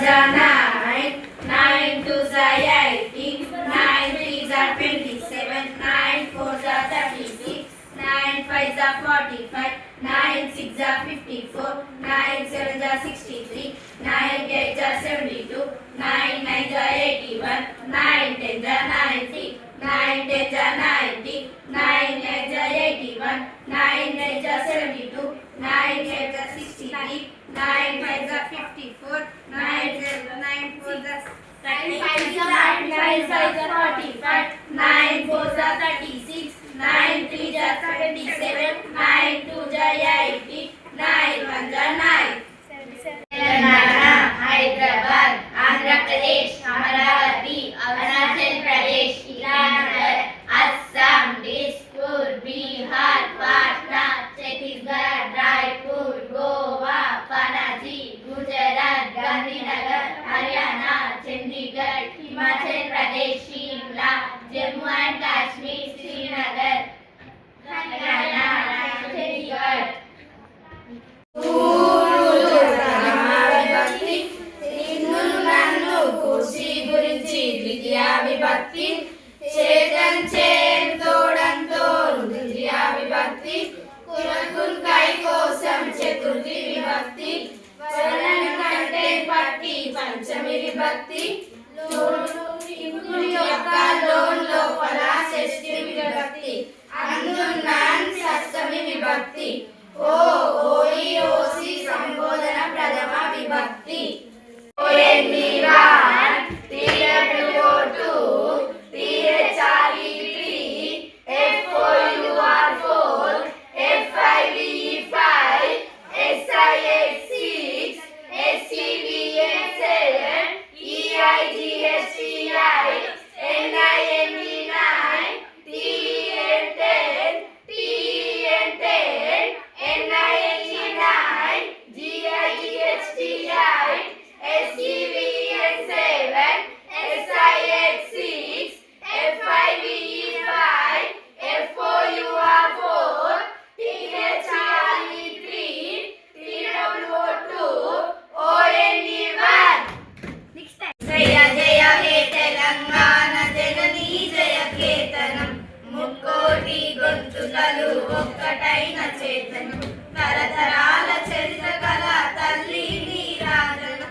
ones are 9, 9 twos are 18, 9 threes are 27, 9 fours are 36, 9 fives are 45, 9 sixes are 54, 9 sevens are 63, 9 eights are 72, 9 nines are 81, 9 tens are 90, 9 tens are 90, 9 nines are 81, 9 nines are 72, 9 eights are 63, 9 fives are 54, 9 fours are 35, 9 fives are 45, 9 fours are 36, 9 threes are 27, 9 twos are 80, 9 ones are 9. Telangana, Hyderabad, Andhra Pradesh, Amaravati, Arunachal Pradesh, Iranagar, Assam, Dispur, Bihar, Patna, Chhattisgarh, Raipur, Goa, Panaji, Gujarat, Gandhinagar, Haryana, Chandigarh, Himachal Pradesh, Shimla, Jammu and Kashmir, Srinagar, Haryana, Chandigarh. విభక్తి చేతన్ చేన్ తోడన్ తోన్ ద్వితీయ విభక్తి కురకున్ కై కోసం చతుర్థి విభక్తి వలన్ కంటే పట్టి పంచమి విభక్తి ఇంకుని యొక్క లోన్ లోపల షష్ఠి విభక్తి అందున్నాన్ షష్టమి విభక్తి ఓ ఓయి ఓసి సంబోధన ప్రథమ విభక్తి ఒక్కటైన చేతనం తరతరాల చరిత్ర కళ తల్లి నీరాజన